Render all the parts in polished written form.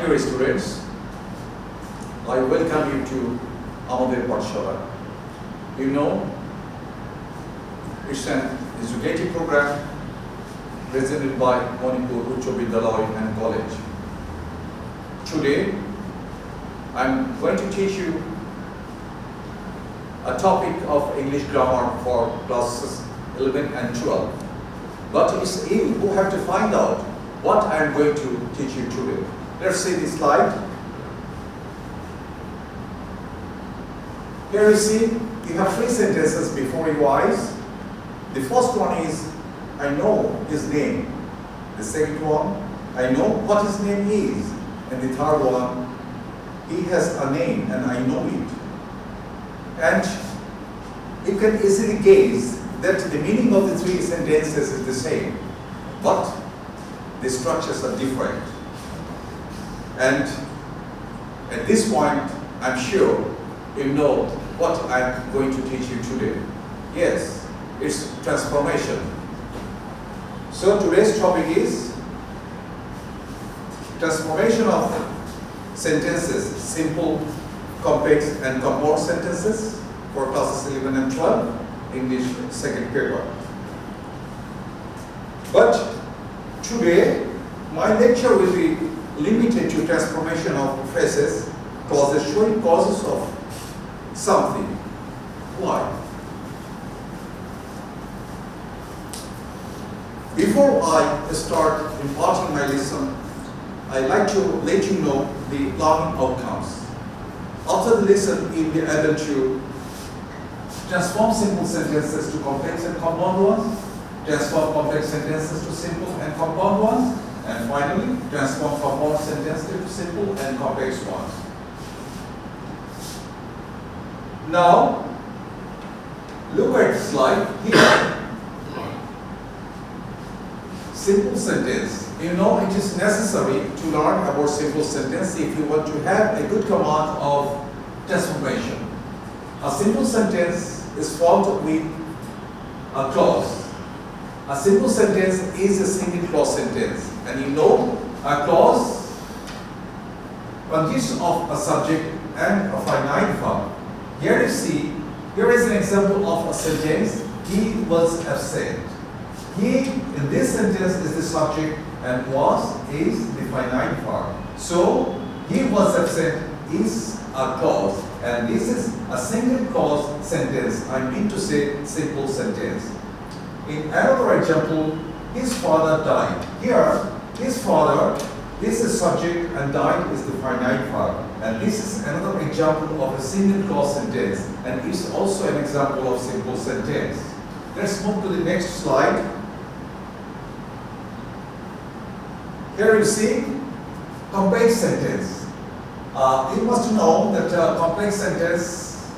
dear students, I welcome you to Amader pathshala. You know, it's an educative program presented by Manipur Uccha Vidyalaya and College. Today, I'm going to teach you a topic of English grammar for classes 11 and 12. But it's you who have to find out what I'm going to teach you today. Let's see this slide. Here you see, you have three sentences before your eyes. The first one is, I know his name. The second one, I know what his name is. And the third one, he has a name and I know it. And you can easily gaze that the meaning of the three sentences is the same, but the structures are different. And at this point, I'm sure you know what I'm going to teach you today. Yes, it's transformation. So today's topic is transformation of sentences, simple, complex and compound sentences for classes 11 and 12, English second paper. But today, my lecture will be limited to transformation of phrases, clauses, showing causes of something. Why? Before I start imparting my lesson, I'd like to let you know the learning outcomes. After the lesson, you'll be able to transform simple sentences to complex and compound ones, transform complex sentences to simple and compound ones, and finally, transform compound sentences to simple and complex ones. Now, look at the slide here. Simple sentence. You know, it is necessary to learn about simple sentence if you want to have a good command of transformation. A simple sentence is formed with a clause. A simple sentence is a single clause sentence. And you know, a clause consists of a subject and a finite verb. Here you see, here is an example of a sentence, he was absent. He, in this sentence, is the subject and was is the finite verb. So, he was absent is a clause. And this is a single clause sentence. I mean to say simple sentence. In another example, his father died. Here, his father, this is subject and died is the finite verb. And this is another example of a single clause sentence. And it's also an example of simple sentence. Let's move to the next slide. Here you see complex sentence. You must know that complex sentence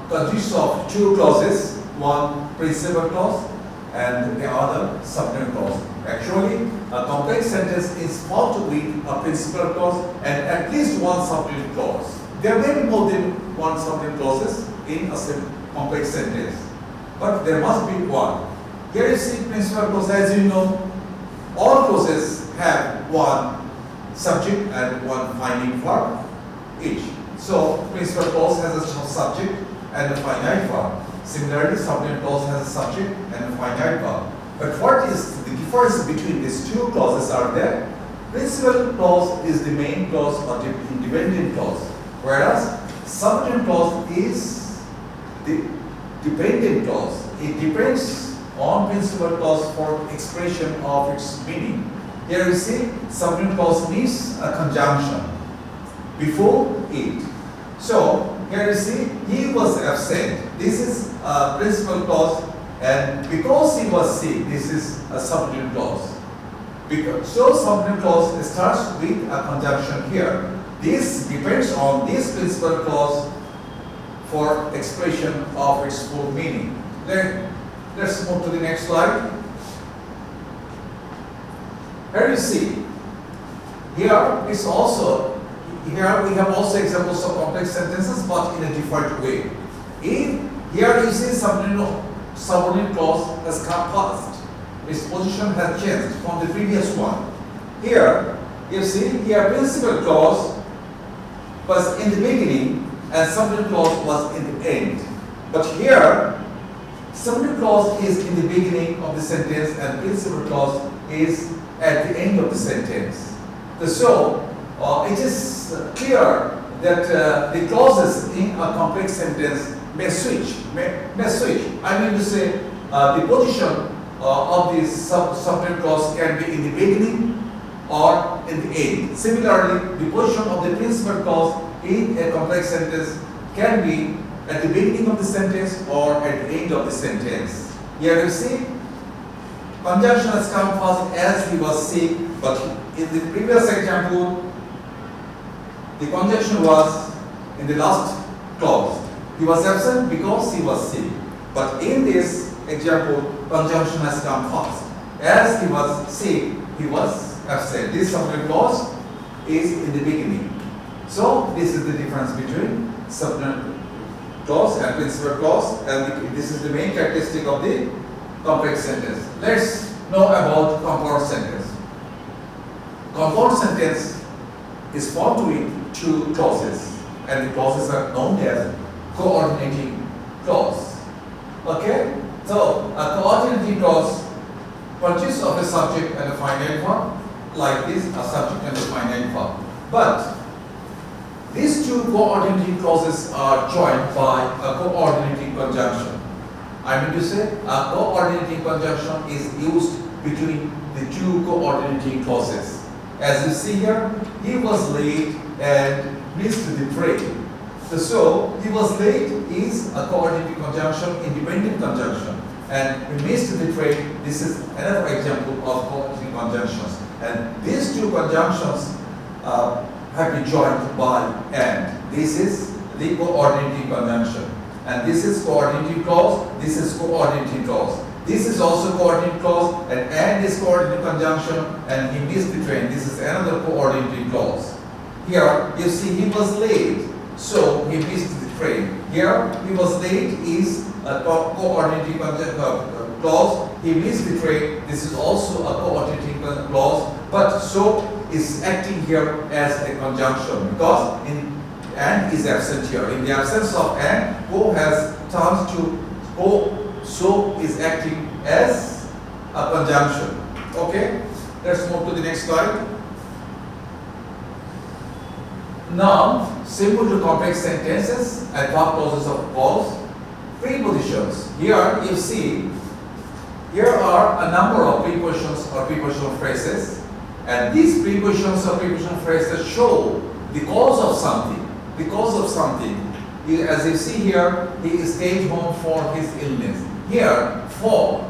consists of two clauses, one principal clause and the other subordinate clause. Actually, a complex sentence is formed with a principal clause and at least one subordinate clause. There may be more than one subordinate clauses in a complex sentence, but there must be one. Here you see principal clause. As you know, all clauses have one subject and one finite verb each. So, principal clause has a subject and a finite verb. Similarly, subordinate clause has a subject and a finite verb. But what is the difference between these two clauses are there? Principal clause is the main clause or the independent clause, whereas subordinate clause is the dependent clause. It depends on principal clause for expression of its meaning. Here you see, subordinate clause needs a conjunction before it. So, here you see, he was absent. This is a principal clause, and because he was sick, this is a subordinate clause. So, subordinate clause starts with a conjunction here. This depends on this principal clause for expression of its full meaning. Let's move to the next slide. Here you see, here we have also examples of complex sentences, but in a different way. Here you see subordinate clause has come past. Its position has changed from the previous one. Here, you see here principal clause was in the beginning and subject clause was in the end. But here, subject clause is in the beginning of the sentence and principal clause is at the end of the sentence. So, it is clear that the clauses in a complex sentence may switch. I mean to say, the position of the subject clause can be in the beginning or in the end. Similarly, the position of the principal clause in a complex sentence can be at the beginning of the sentence or at the end of the sentence. Here you see, conjunction has come first as he was sick, but in the previous example, the conjunction was in the last clause. He was absent because he was sick. But in this example, conjunction has come first. As he was sick, he was absent. This subject clause is in the beginning. So this is the difference between subject clause and principal clause, and this is the main characteristic of the complex sentence. Let's know about compound sentence. Compound sentence is formed with two clauses, and the clauses are known as coordinating clause. Okay? So a coordinating clause consists of a subject and a finite verb, like this, a subject and a finite verb. But these two coordinating clauses are joined by a coordinating conjunction. I mean to say, a coordinating conjunction is used between the two coordinating clauses. As you see here, he was late and missed the train. So, he was late is a coordinating conjunction, independent conjunction. And he missed the train. This is another example of coordinating conjunctions. And these two conjunctions have been joined by and. This is the coordinating conjunction. And this is coordinating clause, this is coordinating clause. This is also coordinating clause, and is coordinating conjunction, and he missed the train. This is another coordinating clause. Here, you see he was late, so he missed the train. Here, he was late is a coordinating clause, he missed the train. This is also a coordinating clause, but so is acting here as a conjunction because and is absent here. In the absence of and, go has turned to go, so is acting as a conjunction. Okay, let's move to the next slide. Now, simple to complex sentences and verb clauses of clause. Prepositions. Here you see, here are a number of prepositions or prepositional phrases, and these prepositions or prepositional phrases show the cause of something. The cause of something. As you see here, he stayed home for his illness. Here, for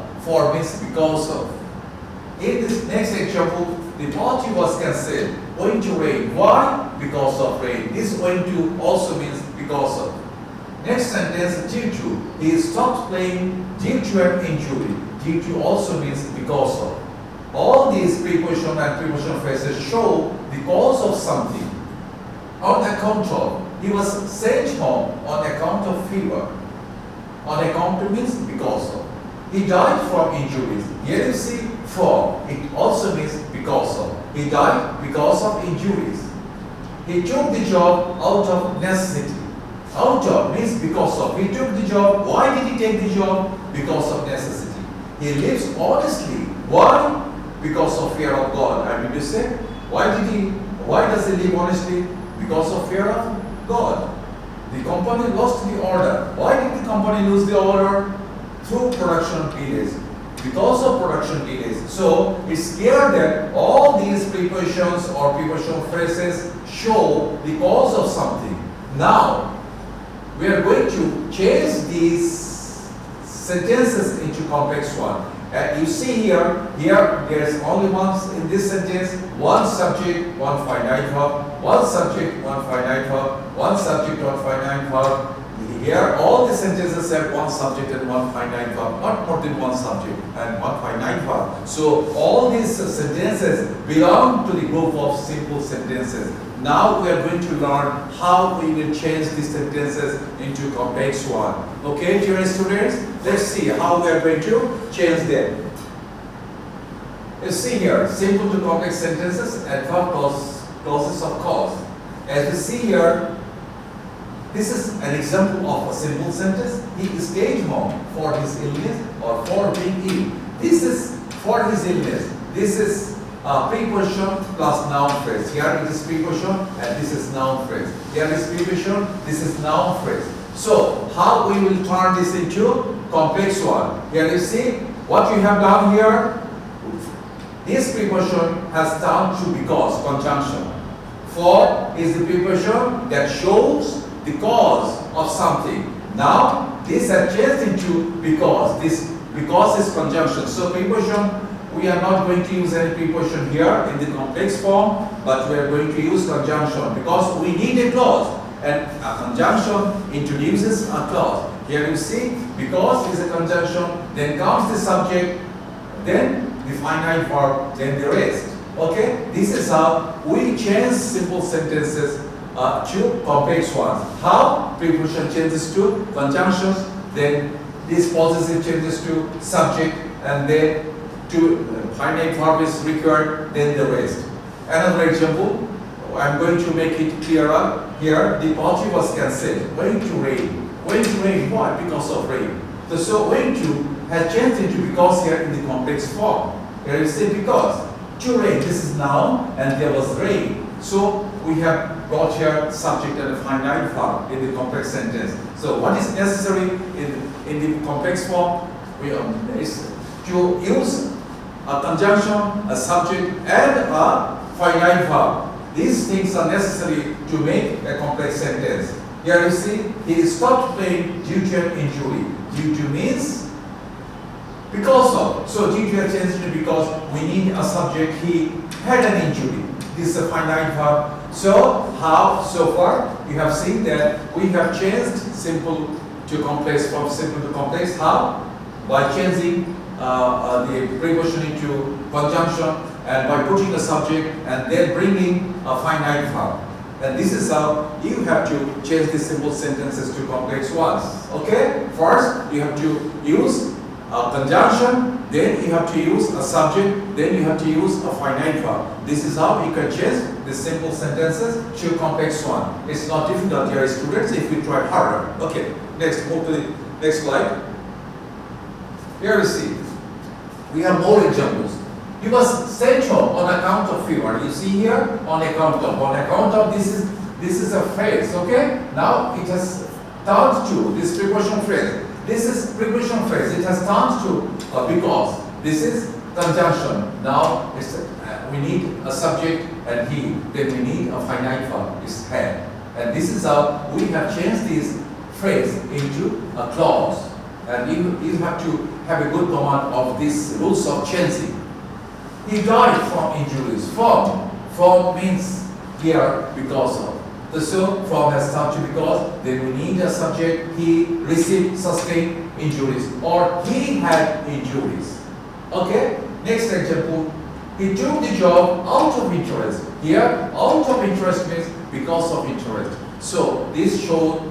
means because of. In this next example, the party was cancelled, owing to rain. Why? Because of rain. This owing to also means because of. Next sentence, due to. He stopped playing due to an injury. Due to also means because of. All these preposition and prepositional phrases show the cause of something. On account of. He was sent home on account of fever. On account of means because of. He died from injuries. Here you see for. It also means because of. He died because of injuries. He took the job out of necessity. Out of means because of. He took the job. Why did he take the job? Because of necessity. He lives honestly. Why? Because of fear of God. I mean to say, why does he live honestly? Because of fear of God. The company lost the order. Why did the company lose the order? Through production delays. Because of production delays. So it's clear that all these prepositions or prepositional phrases show the cause of something. Now, we are going to change these sentences into complex one. You see here there is only one in this sentence, one subject, one finite verb, one subject, one finite verb, one subject, one finite verb. Here all the sentences have one subject and one finite verb, not more than one subject and one finite verb. So all these sentences belong to the group of simple sentences. Now we are going to learn how we will change these sentences into complex one. Okay, dear students, let's see how we are going to change them. You see here, simple to complex sentences, adverb clauses of cause. As you see here, this is an example of a simple sentence. He stayed home for his illness or for being ill. This is for his illness. This is preposition plus noun phrase. Here it is preposition and this is noun phrase. Here is preposition, this is noun phrase. So, how we will turn this into complex one? Here you see what you have done here. This preposition has turned to because, conjunction. For is the preposition that shows the cause of something. Now, this has changed into because. This because is conjunction. So, preposition, we are not going to use any preposition here in the complex form, but we are going to use conjunction because we need a clause. And a conjunction introduces a clause. Here you see, because is a conjunction, then comes the subject, then the finite verb, then the rest. Okay? This is how we change simple sentences to complex ones. How? Preposition changes to conjunctions, then this possessive changes to subject, and then to finite verb is required, then the rest. Another example, I'm going to make it clearer. Here, the party was cancelled. Going to rain. Going to rain. Why? Because of rain. So going to has changed into because here in the complex form. Here you say because. To rain. This is noun and there was rain. So we have brought here subject and a finite verb in the complex sentence. So what is necessary in the complex form? Is to use a conjunction, a subject, and a finite verb. These things are necessary to make a complex sentence. Here you see, he stopped playing due to an injury. Due to means because of. So due to has changed to because we need a subject. He had an injury. This is a finite verb. So how so far you have seen that we have changed simple to complex from simple to complex. How? By changing the preposition into conjunction and by putting a subject and then bringing a finite verb. And this is how you have to change the simple sentences to complex ones. Okay? First, you have to use a conjunction, then you have to use a subject, then you have to use a finite verb. This is how you can change the simple sentences to complex one. It's not difficult, dear students, if you try harder. Okay, next, move to the next slide. Here you see, we have more examples. You must stay home on account of fever. You see here, on account of this is a phrase, okay? Now it has turned to this preposition phrase. This is preposition phrase. It has turned to because. This is conjunction. Now it's we need a subject and he. Then we need a finite verb. Is had. And this is how we have changed this phrase into a clause. And you have to have a good command of these rules of changing. He died from injuries. From means here because of. So from has come to because, then we need a subject. He received sustained injuries or he had injuries. Okay? Next example. He took the job out of interest. Here, out of interest means because of interest. So this shows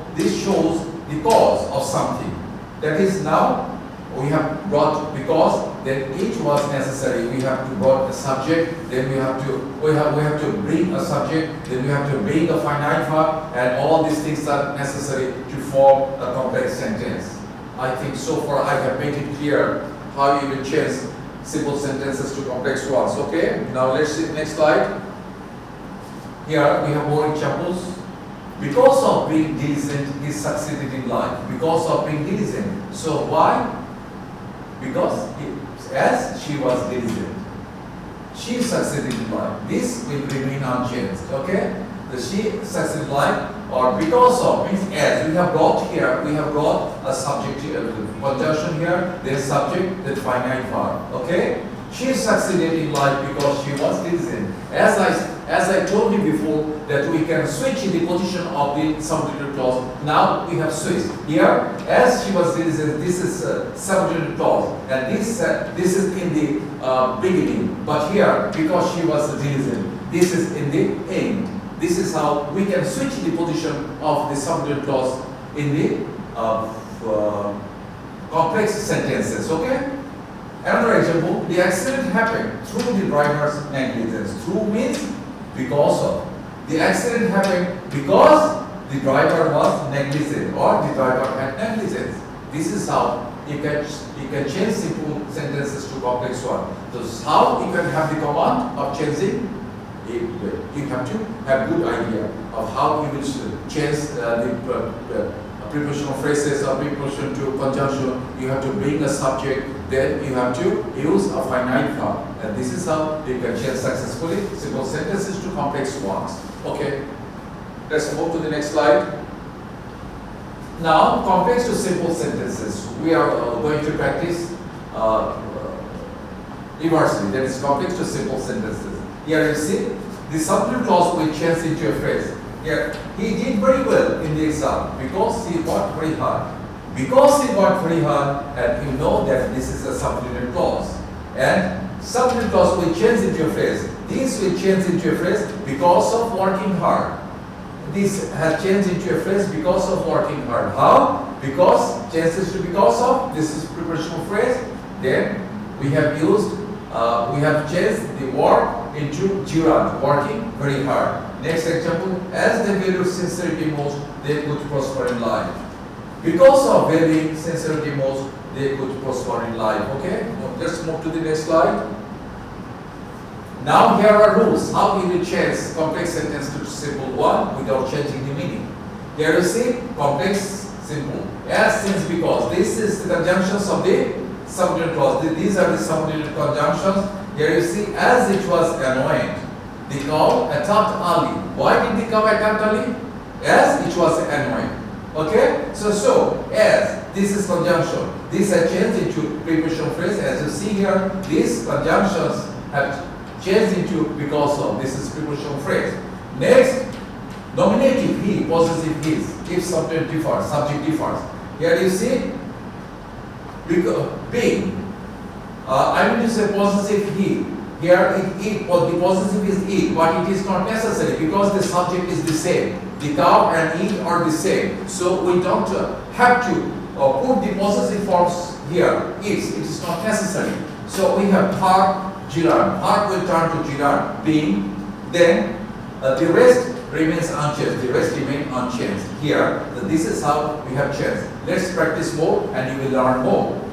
the cause of something. That is now we have brought because, then it was necessary. We have to brought a subject, then we have to bring a subject, then we have to bring a finite verb, and all these things are necessary to form a complex sentence. I think so far I have made it clear how you will change simple sentences to complex ones. Okay, now let's see next slide. Here we have more examples. Because of being diligent, he succeeded in life. Because of being diligent. So why? Because as she was diligent, she succeeded in life. This will remain unchanged. Okay? The she succeeded in life, or because of means as. We have brought here, we have brought a subject here, conjunction here, then subject, then finite verb. Okay? She succeeded in life because she was diligent. As I told you before, that we can switch the position of the subordinate clause. Now we have switched. Here, as she was diligent, this is subordinate clause, and this is in the beginning. But here, because she was diligent, this is in the end. This is how we can switch the position of the subordinate clause in the complex sentences. Okay. Another example, the accident happened through the driver's negligence. Through means because of. The accident happened because the driver was negligent or the driver had negligence. This is how you can change simple sentences to complex one. So how you can have the command of changing. You have to have good idea of how you will change the prepositional phrases or preposition to conjunction. You have to bring a subject, then you have to use a finite form. And this is how you can change successfully simple sentences to complex ones. Okay, let's move to the next slide. Now, complex to simple sentences. We are going to practice reversely, that is complex to simple sentences. Here you see, the subject clause will change into a phrase. Here, he did very well in the exam because he worked very hard. Because he worked very hard, and you know that this is a subordinate clause. And subordinate clause will change into a phrase. This will change into a phrase because of working hard. This has changed into a phrase because of working hard. How? Because changes to because of. This is prepositional phrase. Then we have used, we have changed the work into gerund, working very hard. Next example, as they value sincerity most, they could prosper in life. Because of valuing sincerity most, they could prosper in life. Okay, let's move to the next slide. Now here are rules. How you will change complex sentence to simple one without changing the meaning. Here you see complex, simple. As, since, because. This is the conjunctions of the subordinate clause. These are the subordinate conjunctions. Here you see, as it was annoyed, the cow attacked early. Why did the cow attack early? As it was annoyed. Okay? So as, this is conjunction. This has changed into prepositional phrase. As you see here, these conjunctions have changed into because of. This is prepositional phrase. Next, nominative he, possessive his. If subject differs, subject differs. Here you see, being. I mean to say possessive he. Here the possessive is it, but it is not necessary because the subject is the same. The cow and it are the same. So we don't have to put the possessive forms here. It is not necessary. So we have heart, gerund. Heart will turn to gerund, being. Then the rest remains unchanged. The rest remain unchanged. Here, this is how we have changed. Let's practice more and you will learn more.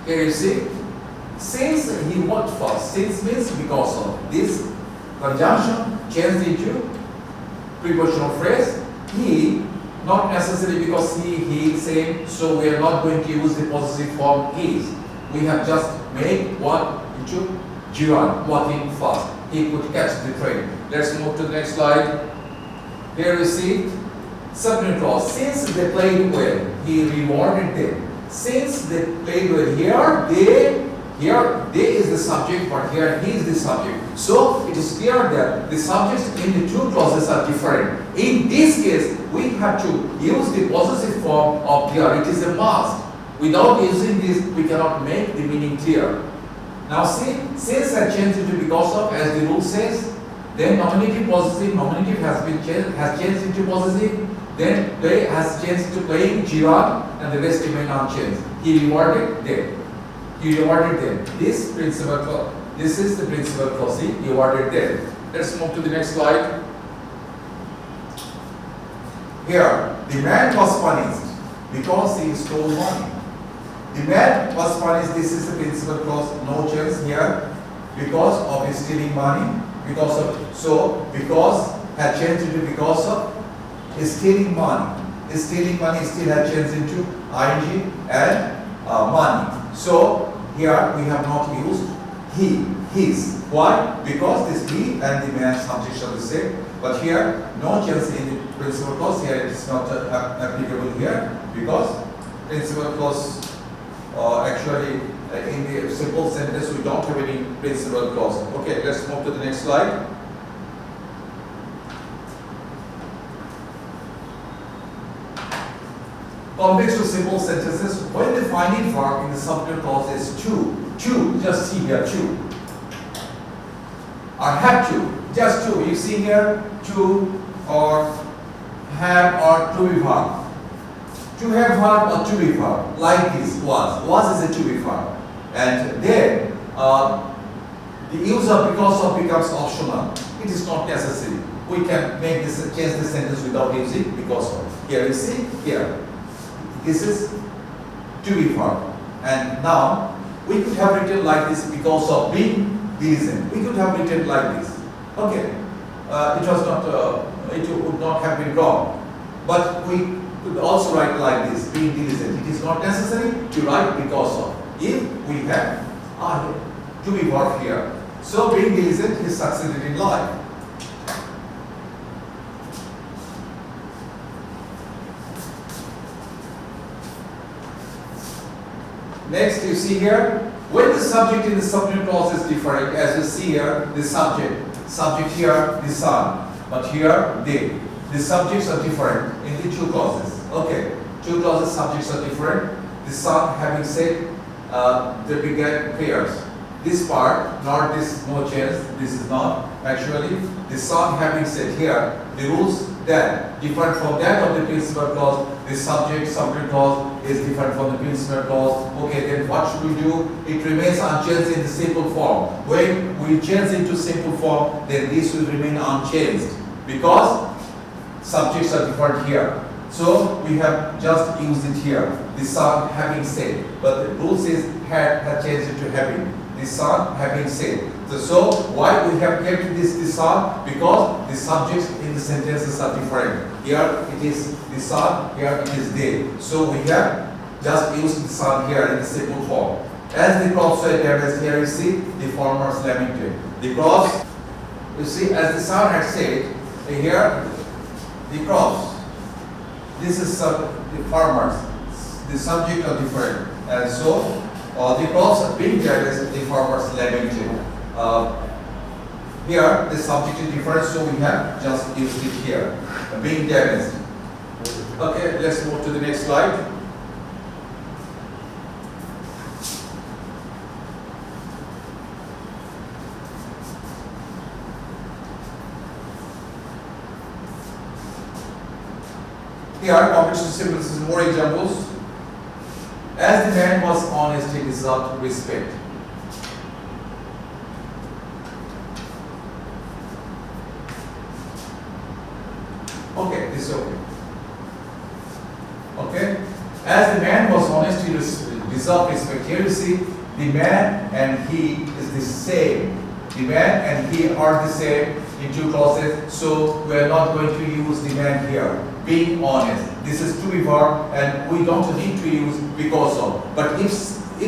Here you see, since he worked first. Since means because of. This conjunction changed into prepositional phrase. He, not necessarily because he, same. So we are not going to use the possessive form is. We have just made one into gerund, working fast. He could catch the train. Let's move to the next slide. Here you see, subordinate clause. Since they played well, he rewarded them. Since they played well, here they is the subject, but here he is the subject. So it is clear that the subjects in the two clauses are different. In this case, we have to use the possessive form of there. It is a must. Without using this, we cannot make the meaning clear. Now see, since I changed it to because of, as the rule says, then nominative possessive, nominative has changed into possessive, then play has changed to playing gerund, and the rest remain unchanged. He rewarded them. He rewarded them. This is the principal clause. He rewarded them. Let's move to the next slide. Here, the man was punished because he stole money. The man was punished. This is the principal clause. No change here because of his stealing money. Because had changed into because of his stealing money. His stealing money still had changed into ing and money. So here we have not used he, his. Why? Because this he and the man subject are the same. But here no change in the principal clause. Here it is not applicable here because principal clause actually in the simple sentence we don't have any principal clause. Okay, let's move to the next slide. Complex to simple sentences. When the final verb in the subject clause is to, just see here, to, or have to, just to. You see here, to, or have, or to be verb. to have verb or to be verb, like this was. Was is a to be verb. And then the use of because of becomes optional. It is not necessary. We can make this change the sentence without using because of. Here you see, here. This is to be verb. And now we could have written like this because of being diligent. We could have written like this. Okay. It was not it would not have been wrong. But we could also write like this, being diligent. It is not necessary to write because of. If we have to be verb here. So being diligent, he succeeded in life. Next, you see here, when the subject in the subject clause is different, as you see here, the subject here, the son, but here, they. The subjects are different in the two clauses. Okay, two clauses subjects are different. The son having said, they began pairs. This part, not this, no change, this is not. Actually, the son having said here, the rules that different from that of the principal clause, the subject clause is different from the principal clause. Okay, then what should we do? It remains unchanged in the simple form. When we change into simple form, then this will remain unchanged because subjects are different here. So we have just used it here. The son having said, but the rule says had changed it to having. The son having said. So why we have kept this the son? Because the subjects in the sentences are different. Here it is the son, here it is they. So we have just used the son here in the simple form. As the crops were damaged, here you see the farmers lamented. The crops, you see, as the son had said, here the crops. This is the farmers. The subject are different, and so the crops are being damaged. The farmers lamented. Here the subject is different, so we have just used it here. Being damaged. Okay, let's move to the next slide. Here, competition symbols, more examples. As the man was honest, he deserved respect. Okay, this is okay. Okay, as the man was honest, he deserved respect. Here you see, the man and he is the same. The man and he are the same in two clauses, so we are not going to use the man here. Being honest. This is to be verb, and we don't need to use because of. But if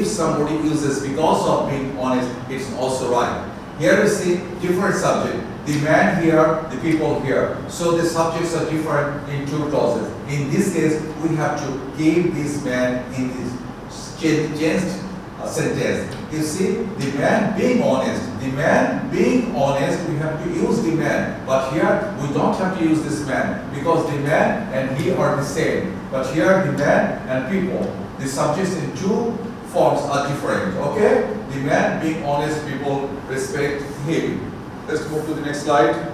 somebody uses because of being honest, it's also right. Here you see different subject. The man here, the people here. So the subjects are different in two clauses. In this case, we have to give this man in this changed sentence. You see, the man being honest. The man being honest, we have to use the man. But here, we don't have to use this man because the man and he are the same. But here, the man and people, the subjects in two forms are different. Okay? The man being honest, people respect him. Let's move to the next slide.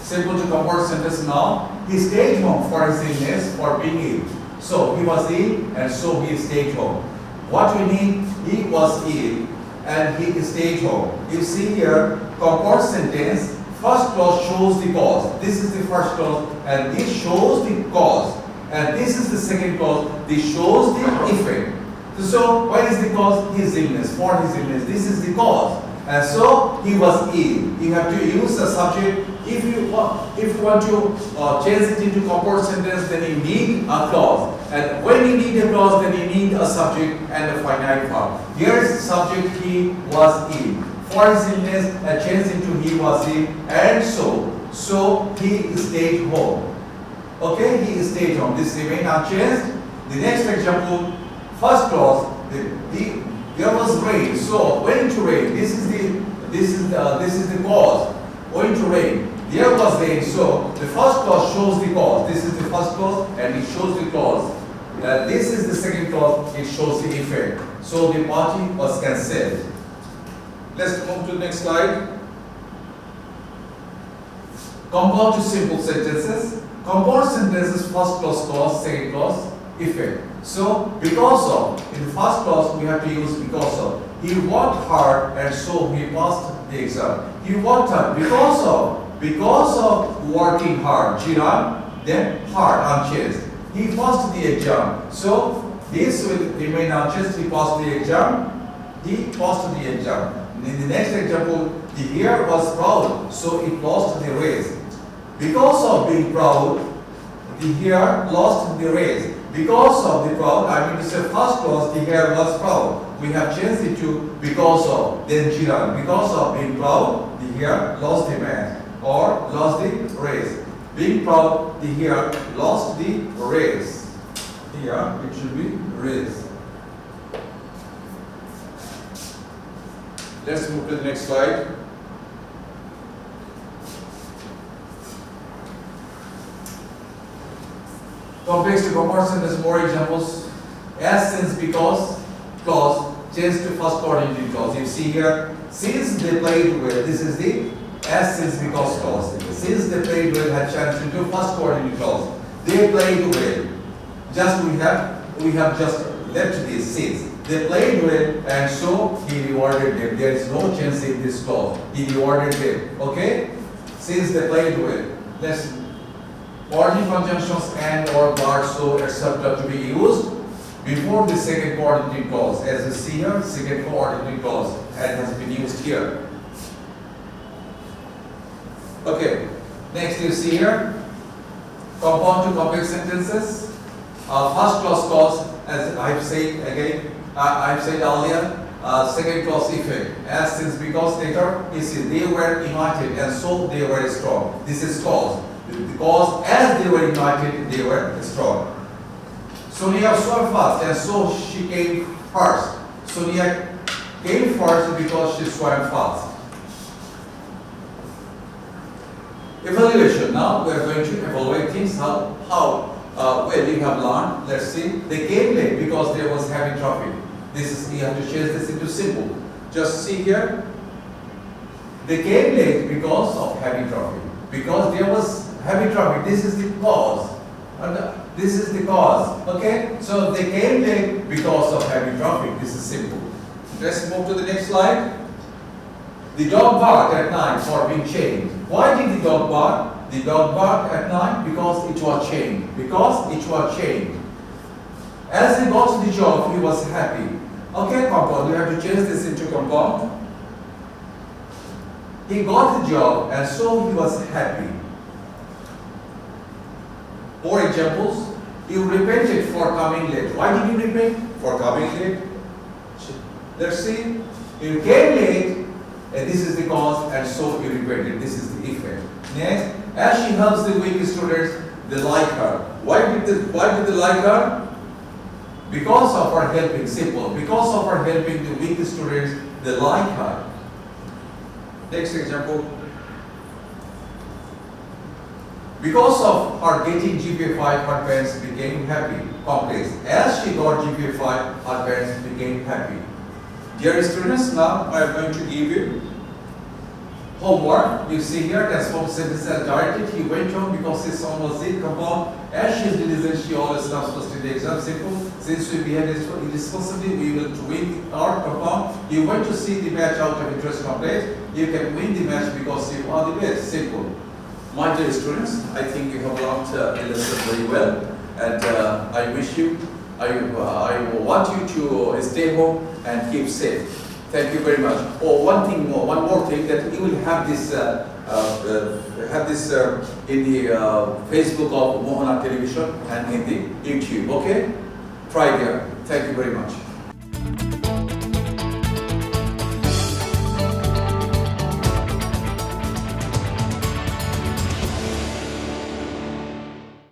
Simple to compare sentence now. He stayed home for his illness, for being ill. So he was ill and so he stayed home. What we need, he was ill and he stayed home. You see here, compare sentence, first clause shows the cause. This is the first clause and this shows the cause. And this is the second clause, this shows the effect. So what is the cause? His illness, for his illness. This is the cause. And so he was ill. You have to use the subject. If you want to change it into compound sentence, then you need a clause. And when you need a clause, then you need a subject and a finite verb. Here is subject, he was ill. For his illness, changed into he was ill, and so he stayed home. Okay, he stayed home. This remains unchanged. The next example, first clause, there was rain. So going to rain. This is the cause. Going to rain. There was rain. So the first clause shows the cause. This is the first clause, and it shows the cause. This is the second clause. It shows the effect. So the party was cancelled. Let's move to the next slide. Compound to simple sentences. Compound sentences, first clause, second clause, effect. So, because of, in the first clause we have to use because of. He worked hard and so he passed the exam. He worked hard because of working hard, Jiran, then hard, unchanged. He passed the exam. So, this will remain unchanged. He passed the exam. He passed the exam. In the next example, the hare was proud, so it lost the race. Because of being proud, the hare lost the race. Because of the proud, I mean to say first clause, the hare was proud. We have changed it to because of, then Jiran. Because of being proud, the hare lost the match or lost the race. Being proud, the hare lost the race. Here it should be race. Let's move to the next slide. Complex to comparison, there's more examples. As, since, because clause changed to first coordinating clause. You see here, since they played well, this is the as, since, because clause. Since they played well had changed into first coordinating clause. They played well. Just we have just left this since. They played well and so he rewarded them. There is no change in this clause. He rewarded them. Okay? Since they played well. Let's coordinate conjunctions and or but, so, etc. to be used before the second coordinating clause. As you see here, second coordinating clause and has been used here. Okay. Next you see here, compound to complex sentences. First clause, as I've said again, I've said earlier, second clause effect. As, since, because, later, you see they were united and so they were strong. This is clause. Because as they were united, they were strong. Sonia swam fast and so she came first. Sonia came first because she swam fast. Evaluation. Now we are going to evaluate things. How well you have learned. Let's see. They came late because there was heavy traffic. This is, you have to change this into simple. Just see here. They came late because of heavy traffic. Because there was heavy traffic. This is the cause. And this is the cause. Okay? So they came late because of heavy traffic. This is simple. Let's move to the next slide. The dog barked at night for being chained. Why did the dog bark? The dog barked at night because it was chained. Because it was chained. As he got to the job, he was happy. Okay, compound. You have to change this into compound. He got the job and so he was happy. More examples. You repented for coming late. Why did you repent? For coming late. Let's see. You came late and this is the cause and so you repented. This is the effect. Next, as she helps the weak students, they like her. Why did they like her? Because of her helping. Simple. Because of her helping the weak students, they like her. Next example. Because of her getting GPA 5, her parents became happy. Complex. As she got GPA 5, her parents became happy. Dear students, now I am going to give you homework. You see here, transform sentence as directed. He went home because his son was sick. Compound. As she is diligent, she always comes first in the exam. Simple. Since we behave irresponsibly, we will win our compound. You went to see the match out of interest. Complex. You can win the match because you are the best. Simple. My dear students, I think you have learned the lesson very well, and I wish you, I want you to stay home and keep safe. Thank you very much. Oh, one more thing, that you will have this in the Facebook of Mohona Television and in the YouTube. Okay, try there. Thank you very much.